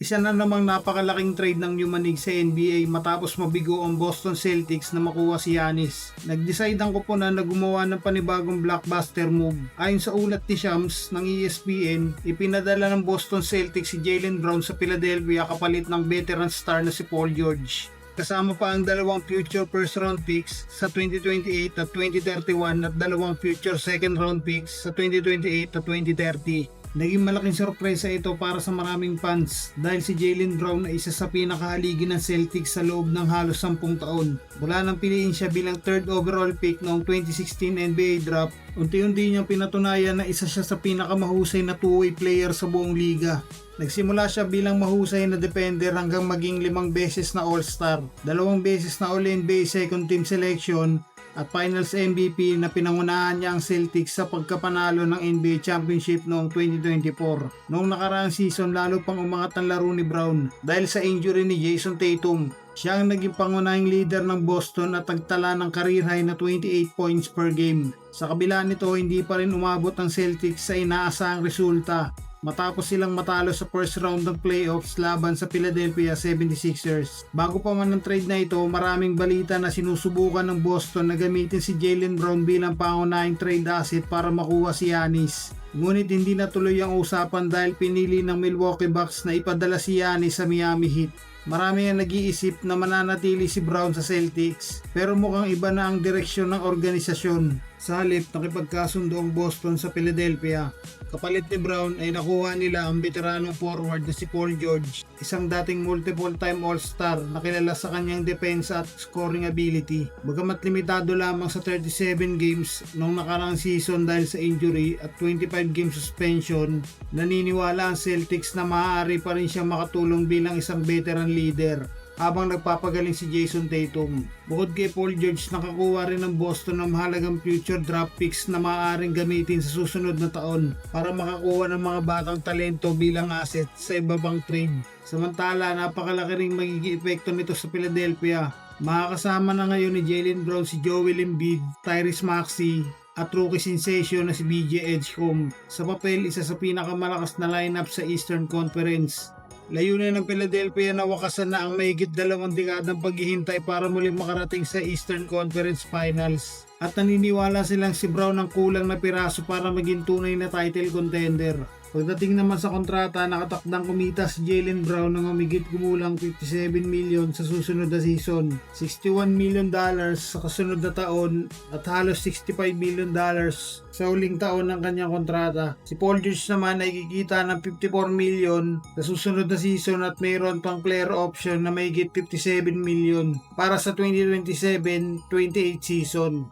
Isa na namang napakalaking trade ng Yumanig sa NBA matapos mabigo ang Boston Celtics na makuha si Giannis. Nag-decide ang koponan na gumawa ng panibagong blockbuster move. Ayon sa ulat ni Shams ng ESPN, ipinadala ng Boston Celtics si Jaylen Brown sa Philadelphia kapalit ng veteran star na si Paul George. Kasama pa ang dalawang future first round picks sa 2028 at 2031 at dalawang future second round picks sa 2028 at 2030. Naging malaking sorpresa ito para sa maraming fans dahil si Jaylen Brown ay isa sa pinakahaligi ng Celtics sa loob ng halos 10 taon. Mula nang piliin siya bilang 3rd overall pick noong 2016 NBA draft, unti-unti niyang pinatunayan na isa siya sa pinakamahusay na two-way player sa buong liga. Nagsimula siya bilang mahusay na defender hanggang maging 5 beses na All-Star, 2 beses na All-NBA Second Team Selection, at Finals MVP na pinangunahan niya ang Celtics sa pagkapanalo ng NBA Championship noong 2024. Noong nakaraang season lalo pang umangat ang laro ni Brown dahil sa injury ni Jason Tatum. Siya ang naging pangunahing leader ng Boston at nagtala ng career high na 28 points per game. Sa kabila nito, hindi pa rin umabot ang Celtics sa inaasahang resulta matapos silang matalo sa first round ng playoffs laban sa Philadelphia 76ers. Bago pa man ang trade na ito, maraming balita na sinusubukan ng Boston na gamitin si Jaylen Brown bilang pangunahing trade asset para makuha si Giannis. Ngunit hindi natuloy ang usapan dahil pinili ng Milwaukee Bucks na ipadala si Giannis sa Miami Heat. Marami ang nag-iisip na mananatili si Brown sa Celtics pero mukhang iba na ang direksyon ng organisasyon. Sa halip, nakipagkasundo ang Boston sa Philadelphia. Kapalit ni Brown ay nakuha nila ang veteranong forward na si Paul George, isang dating multiple-time All-Star na kilala sa kanyang depensa at scoring ability. Bagamat limitado lamang sa 37 games noong nakarang season dahil sa injury at 25 game suspension, naniniwala ang Celtics na maaari pa rin siyang makatulong bilang isang veteran leader habang nagpapagaling si Jason Tatum. Bukod kay Paul George, nakakuha rin ng Boston ng mahalagang future draft picks na maaaring gamitin sa susunod na taon para makakuha ng mga batang talento bilang asset sa iba pang trade. Samantala, napakalaki ring magiging epekto nito sa Philadelphia. Makakasama na ngayon ni Jaylen Brown si Joel Embiid, Tyrese Maxey, at rookie sensation na si BJ Edgecombe. Sa papel, isa sa pinakamalakas na lineup sa Eastern Conference. Layunin ng Philadelphia na wakasan na ang mahigit 2 dekadang paghihintay para muling makarating sa Eastern Conference Finals. At naniniwala silang si Brown ang kulang na piraso para maging tunay na title contender. Pagdating naman sa kontrata, nakatakdang kumita si Jaylen Brown ng humigit kumulang $57 million sa susunod na season, $61 million sa kasunod na taon at halos $65 million sa huling taon ng kanyang kontrata. Si Paul George naman ay kikita ng $54 million sa susunod na season at mayroon pang player option na mahigit $57 million para sa 2027-28 season.